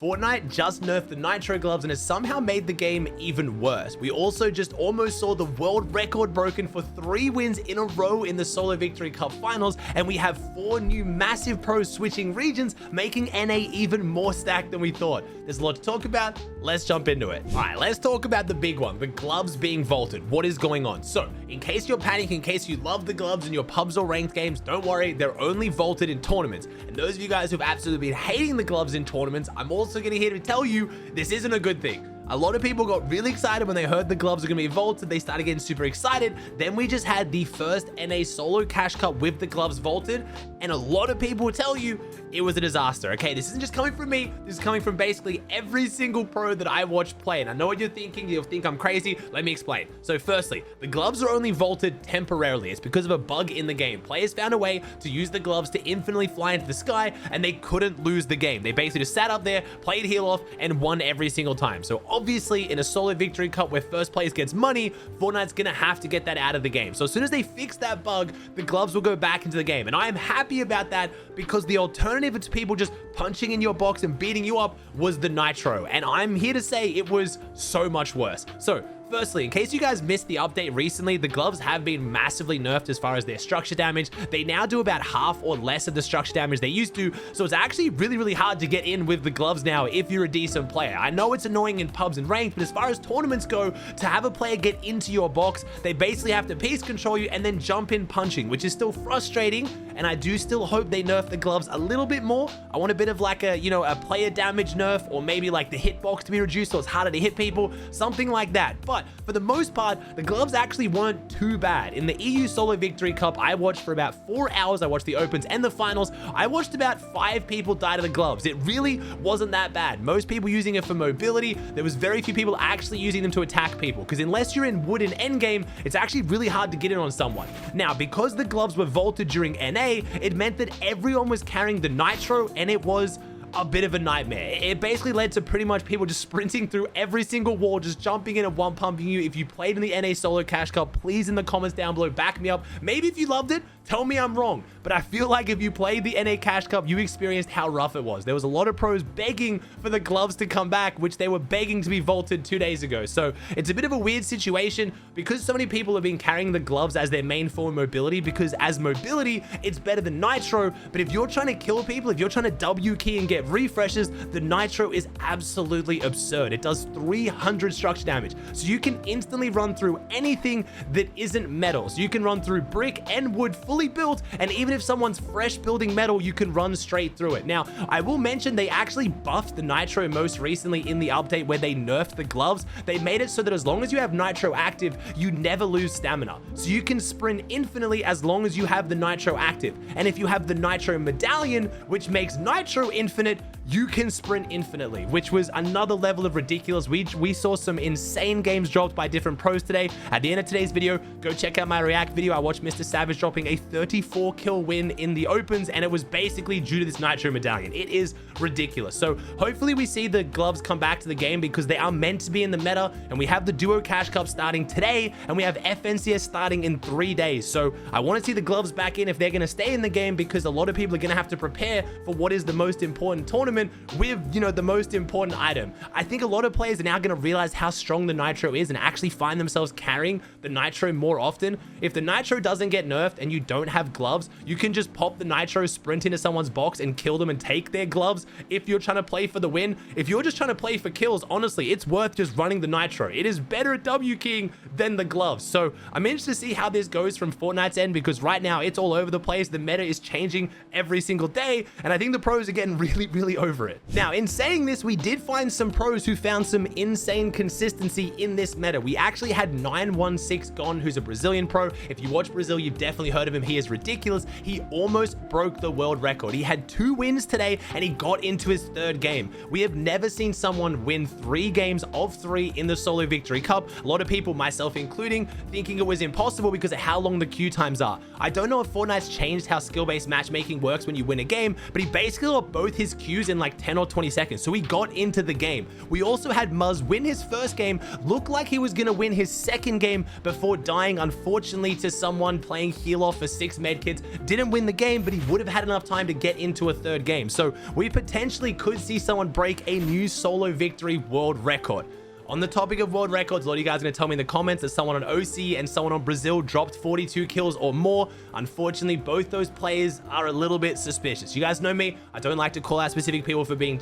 Fortnite just nerfed the Nitro gloves and has somehow made the game even worse. We also just almost saw the world record broken for 3 wins in a row in the Solo Victory Cup finals, and we have 4 new massive pros switching regions, making NA even more stacked than we thought. There's a lot to talk about. Let's jump into it. All right, let's talk about the big one, the gloves being vaulted. What is going on? So, in case you're panicking, in case you love the gloves in your pubs or ranked games, don't worry, they're only vaulted in tournaments. And those of you guys who've absolutely been hating the gloves in tournaments, I'm also going to here to tell you this isn't a good thing. A lot of people got really excited when they heard the gloves are going to be vaulted. They started getting super excited. Then we just had the first NA solo cash cup with the gloves vaulted, and a lot of people will tell you it was a disaster. Okay, this isn't just coming from me. This is coming from basically every single pro that I watch play. And I know what you're thinking. You'll think I'm crazy. Let me explain. So firstly, the gloves are only vaulted temporarily. It's because of a bug in the game. Players found a way to use the gloves to infinitely fly into the sky, and they couldn't lose the game. They basically just sat up there, played heal off, and won every single time. So obviously, in a solo victory cup where first place gets money, Fortnite's gonna have to get that out of the game. So as soon as they fix that bug, the gloves will go back into the game. And I am happy about that because the alternative to people just punching in your box and beating you up was the Nitro. And I'm here to say it was so much worse. So firstly, in case you guys missed the update recently, the gloves have been massively nerfed as far as their structure damage. They now do about half or less of the structure damage they used to, so it's actually really hard to get in with the gloves now if you're a decent player. I know it's annoying in pubs and ranked, but as far as tournaments go, to have a player get into your box, they basically have to piece control you and then jump in punching, which is still frustrating, and I do still hope they nerf the gloves a little bit more. I want a bit of like a, a player damage nerf, or maybe like the hitbox to be reduced so it's harder to hit people, something like that. But for the most part, the gloves actually weren't too bad. In the EU Solo Victory Cup, I watched for about 4 hours. I watched the opens and the finals. I watched about 5 people die to the gloves. It really wasn't that bad. Most people using it for mobility. There was very few people actually using them to attack people, because unless you're in wood in endgame, it's actually really hard to get in on someone. Now, because the gloves were vaulted during NA, it meant that everyone was carrying the Nitro, and it was a bit of a nightmare. It basically led to pretty much people just sprinting through every single wall, just jumping in and one pumping you. If you played in the NA Solo Cash Cup, please in the comments down below back me up. Maybe if you loved it, tell me I'm wrong. But I feel like if you played the NA Cash Cup, you experienced how rough it was. There was a lot of pros begging for the gloves to come back, which they were begging to be vaulted 2 days ago. So it's a bit of a weird situation because so many people have been carrying the gloves as their main form of mobility, because as mobility, it's better than Nitro. But if you're trying to kill people, if you're trying to W key and get refreshes, the Nitro is absolutely absurd. It does 300 structure damage. So you can instantly run through anything that isn't metal. So you can run through brick and wood fully built, and even if someone's fresh building metal, you can run straight through it. Now, I will mention they actually buffed the Nitro most recently in the update where they nerfed the gloves. They made it so that as long as you have Nitro active, you never lose stamina. So you can sprint infinitely as long as you have the Nitro active. And if you have the Nitro medallion, which makes Nitro infinite, you can sprint infinitely, which was another level of ridiculous. We saw some insane games dropped by different pros today. At the end of today's video, go check out my react video. I watched Mr. Savage dropping a 34 kill win in the opens, and it was basically due to this Nitro medallion. It is ridiculous. So hopefully we see the gloves come back to the game, because they are meant to be in the meta, and we have the Duo Cash Cup starting today, and we have FNCS starting in 3 days. So I want to see the gloves back in if they're going to stay in the game, because a lot of people are going to have to prepare for what is the most important tournament with, the most important item. I think a lot of players are now going to realize how strong the Nitro is and actually find themselves carrying the Nitro more often. If the Nitro doesn't get nerfed and you don't have gloves, you can just pop the Nitro, sprint into someone's box and kill them and take their gloves if you're trying to play for the win. If you're just trying to play for kills, honestly, it's worth just running the Nitro. It is better at W keying than the gloves. So I'm interested to see how this goes from Fortnite's end, because right now it's all over the place. The meta is changing every single day, and I think the pros are getting really over it. Now, in saying this, we did find some pros who found some insane consistency in this meta. We actually had 916 Gon, who's a Brazilian pro. If you watch Brazil, you've definitely heard of him. He is ridiculous. He almost broke the world record. He had 2 wins today, and he got into his 3rd game. We have never seen someone win 3 games of 3 in the Solo Victory Cup. A lot of people, myself including, thinking it was impossible because of how long the queue times are. I don't know if Fortnite's changed how skill-based matchmaking works when you win a game, but he basically got both his queues in like 10 or 20 seconds. So he got into the game. We also had Muzz win his first game, look like he was going to win his second game before dying, unfortunately, to someone playing heal off for 6 medkits. Didn't win the game, but he would have had enough time to get into a third game. So we potentially could see someone break a new solo victory world record. On the topic of world records, a lot of you guys are going to tell me in the comments that someone on Aussie and someone on Brazil dropped 42 kills or more. Unfortunately, both those players are a little bit suspicious. You guys know me. I don't like to call out specific people for being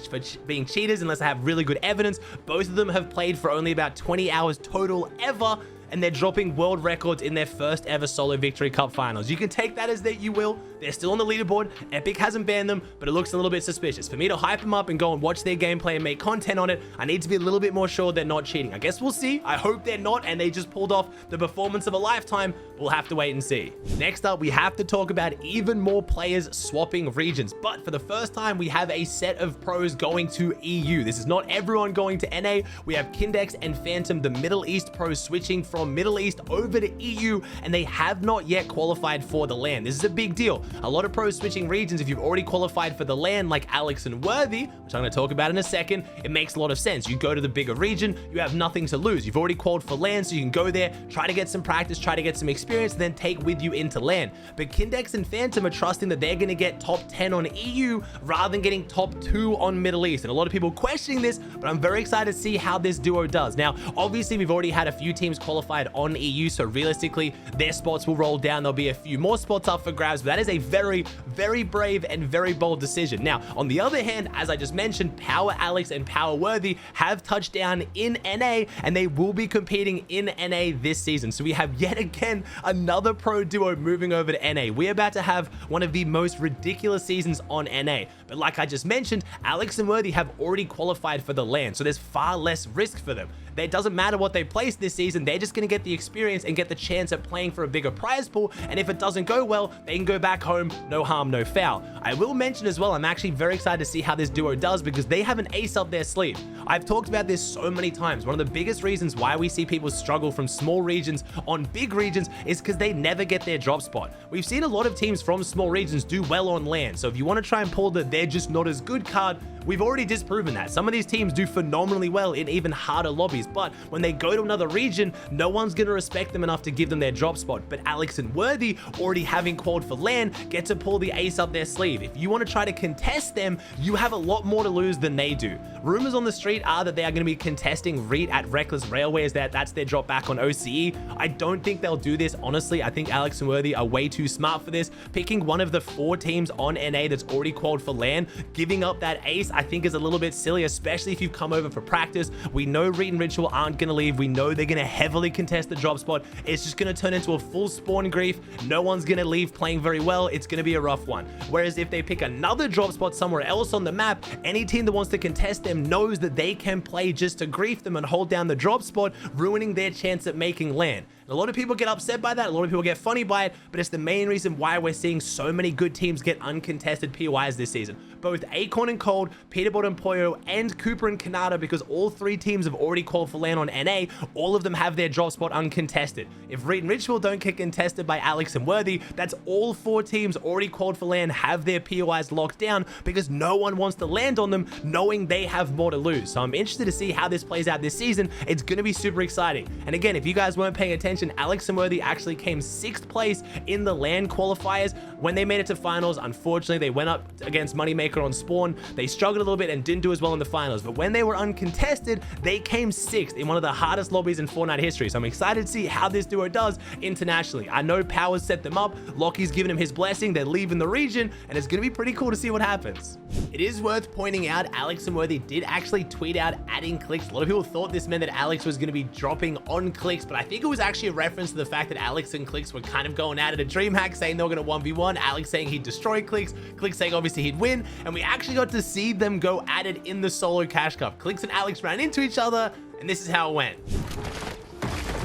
cheaters unless I have really good evidence. Both of them have played for only about 20 hours total ever, and they're dropping world records in their first ever solo victory cup finals. You can take that as that you will. They're still on the leaderboard. Epic hasn't banned them, but it looks a little bit suspicious. For me to hype them up and go and watch their gameplay and make content on it, I need to be a little bit more sure they're not cheating. I guess we'll see. I hope they're not and they just pulled off the performance of a lifetime. We'll have to wait and see. Next up, we have to talk about even more players swapping regions. But for the first time, we have a set of pros going to EU. This is not everyone going to NA. We have Kindex and Phantom, the Middle East pros, switching from Middle East over to EU, and they have not yet qualified for the LAN. This is a big deal. A lot of pros switching regions, if you've already qualified for the LAN, like Alex and Worthy, which I'm going to talk about in a second, it makes a lot of sense. You go to the bigger region, you have nothing to lose. You've already qualified for LAN, so you can go there, try to get some practice, try to get some experience, then take with you into LAN. But Kindex and Phantom are trusting that they're going to get top 10 on EU rather than getting top 2 on Middle East. And a lot of people questioning this, but I'm very excited to see how this duo does. Now, obviously, we've already had a few teams qualified on EU, so realistically, their spots will roll down. There'll be a few more spots up for grabs, but that is a very, very brave and very bold decision. Now, on the other hand, as I just mentioned, Power Alex and Power Worthy have touched down in NA, and they will be competing in NA this season. So we have yet again another pro duo moving over to NA. We're about to have one of the most ridiculous seasons on NA. But like I just mentioned, Alex and Worthy have already qualified for the LAN, so there's far less risk for them. It doesn't matter what they place this season, they're just going to get the experience and get the chance at playing for a bigger prize pool, and if it doesn't go well, they can go back home, no harm, no foul. I will mention as well, I'm actually very excited to see how this duo does because they have an ace up their sleeve. I've talked about this so many times. One of the biggest reasons why we see people struggle from small regions on big regions is because they never get their drop spot. We've seen a lot of teams from small regions do well on LAN, so if you want to try and pull the they're just not as good card, we've already disproven that. Some of these teams do phenomenally well in even harder lobbies, but when they go to another region, no one's going to respect them enough to give them their drop spot. But Alex and Worthy, already having qualified for LAN, get to pull the ace up their sleeve. If you want to try to contest them, you have a lot more to lose than they do. Rumors on the street are that they are going to be contesting Reed at Reckless Railways, that's their drop back on OCE. I don't think they'll do this, honestly. I think Alex and Worthy are way too smart for this. Picking one of the 4 teams on NA that's already qualified for LAN, giving up that ace, I think is a little bit silly, especially if you've come over for practice. We know Reed and Ritual aren't going to leave. We know they're going to heavily contest the drop spot. It's just going to turn into a full spawn grief. No one's going to leave playing very well. It's going to be a rough one. Whereas if they pick another drop spot somewhere else on the map, any team that wants to contest them knows that they can play just to grief them and hold down the drop spot, ruining their chance at making LAN. A lot of people get upset by that. A lot of people get funny by it, but it's the main reason why we're seeing so many good teams get uncontested POIs this season. Both Acorn and Cold, Peterbot and Poyo, and Cooper and Kanata, because all 3 teams have already called for LAN on NA, all of them have their drop spot uncontested. If Reed and Ritual don't get contested by Alex and Worthy, that's all 4 teams already called for LAN have their POIs locked down because no one wants to land on them knowing they have more to lose. So I'm interested to see how this plays out this season. It's going to be super exciting. And again, if you guys weren't paying attention, Alex and Worthy actually came 6th place in the LAN qualifiers. When they made it to finals, unfortunately, they went up against Moneymaker on Spawn. They struggled a little bit and didn't do as well in the finals, but when they were uncontested, they came 6th in one of the hardest lobbies in Fortnite history. So I'm excited to see how this duo does internationally. I know Power's set them up. Lockie's given him his blessing. They're leaving the region, and it's going to be pretty cool to see what happens. It is worth pointing out, Alex and Worthy did actually tweet out adding clicks. A lot of people thought this meant that Alex was going to be dropping on clicks, but I think it was actually a reference to the fact that Alex and Clicks were kind of going at it at DreamHack, saying they were going to 1v1, Alex saying he'd destroy Clicks, Clicks saying obviously he'd win, and we actually got to see them go at it in the solo cash cup. Clicks and Alex ran into each other, and this is how it went.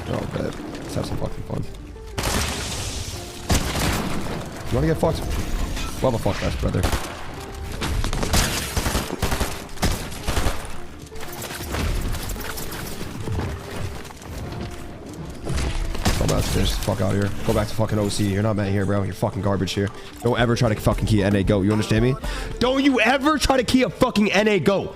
Oh, bet. Let's have some fucking fun. You wanna get fucked? We'll have a fuck fest, brother. So bad. downstairs. Fuck out of here. Go back to fucking OC. You're not meant here, bro. You're fucking garbage here. Don't ever try to fucking key NA go. You understand me? Don't you ever try to key a fucking NA go.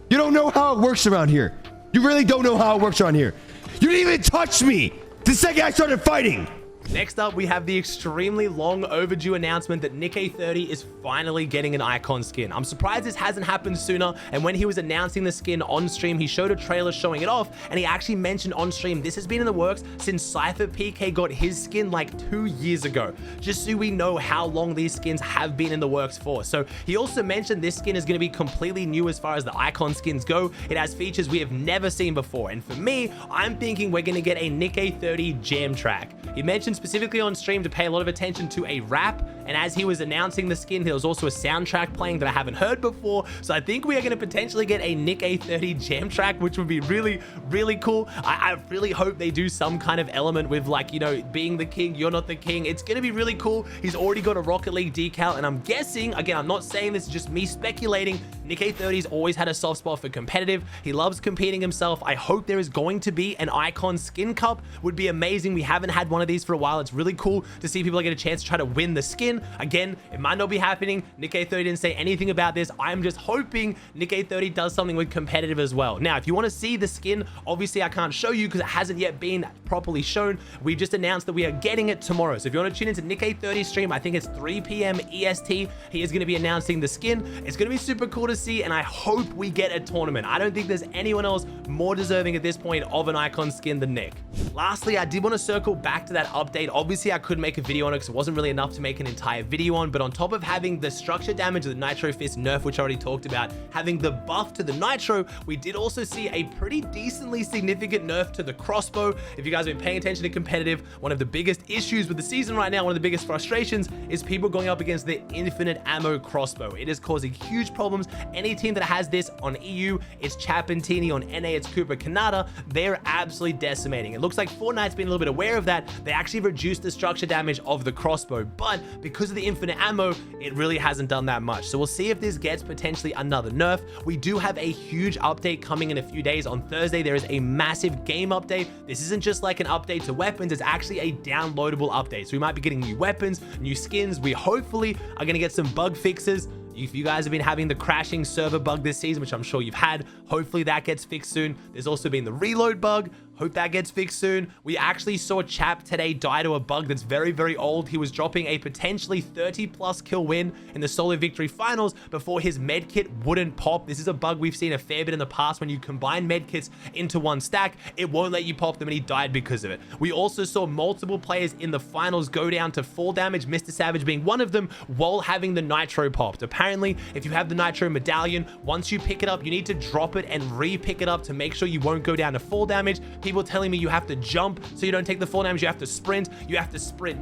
You don't know how it works around here. You really don't know how it works around here. You didn't even touch me the second I started fighting. Next up, we have the extremely long overdue announcement that Nick30 is finally getting an icon skin. I'm surprised this hasn't happened sooner, and when he was announcing the skin on stream, he showed a trailer showing it off, and he actually mentioned on stream this has been in the works since Cypher PK got his skin like 2 years ago, just so we know how long these skins have been in the works for. So he also mentioned this skin is going to be completely new as far as the icon skins go. It has features we have never seen before, and for me, I'm thinking we're going to get a Nick30 jam track. He mentioned specifically on stream to pay a lot of attention to a rap, and as he was announcing the skin, there was also a soundtrack playing that I haven't heard before, so I think we are going to potentially get a Nick30 jam track, which would be really, really cool. I really hope they do some kind of element with, like, you know, being the king, you're not the king. It's going to be really cool. He's already got a Rocket League decal, and I'm guessing, again, I'm not saying this, is just me speculating, Nick30's always had a soft spot for competitive. He loves competing himself. I hope there is going to be an icon skin cup. Would be amazing. We haven't had one of these for a while. It's really cool to see people get a chance to try to win the skin. Again, it might not be happening. Nick30 didn't say anything about this. I'm just hoping Nick30 does something with competitive as well. Now, if you want to see the skin, obviously I can't show you because it hasn't yet been properly shown. We just announced that we are getting it tomorrow. So if you want to tune into Nick30's stream, I think it's 3 p.m. EST. He is going to be announcing the skin. It's going to be super cool to see, and I hope we get a tournament. I don't think there's anyone else more deserving at this point of an icon skin than Nick. Lastly, I did want to circle back to that update. Obviously, I couldn't make a video on it because it wasn't really enough to make an entire video on, but on top of having the structure damage of the Nitro Fist nerf, which I already talked about, having the buff to the Nitro, we did also see a pretty decently significant nerf to the crossbow. If you guys have been paying attention to competitive, one of the biggest issues with the season right now, one of the biggest frustrations, is people going up against the infinite ammo crossbow. It is causing huge problems. Any team that has this on EU, it's Chapentini. On NA, it's Cooper Canada. They're absolutely decimating. It looks like Fortnite's been a little bit aware of that. They actually reduced the structure damage of the crossbow, but because of the infinite ammo, it really hasn't done that much. So we'll see if this gets potentially another nerf. We do have a huge update coming in a few days. On Thursday, there is a massive game update. This isn't just like an update to weapons, it's actually a downloadable update. So we might be getting new weapons, new skins. We hopefully are going to get some bug fixes. If you guys have been having the crashing server bug this season, which I'm sure you've had, hopefully that gets fixed soon. There's also been the reload bug. Hope that gets fixed soon. We actually saw Chap today die to a bug that's very, very old. He was dropping a potentially 30+ kill win in the solo victory finals before his medkit wouldn't pop. This is a bug we've seen a fair bit in the past. When you combine medkits into one stack, it won't let you pop them, and he died because of it. We also saw multiple players in the finals go down to full damage, Mr. Savage being one of them, while having the Nitro popped. Apparently, if you have the Nitro medallion, once you pick it up, you need to drop it and re-pick it up to make sure you won't go down to full damage. People telling me you have to jump so you don't take the full damage. You have to sprint,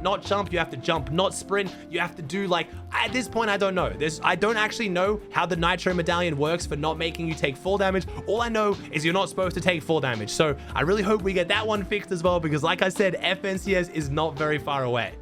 not jump. You have to jump, not sprint. You have to do, like, at this point, I don't know. I don't actually know how the Nitro medallion works for not making you take full damage. All I know is you're not supposed to take full damage. So I really hope we get that one fixed as well, because like I said, FNCS is not very far away.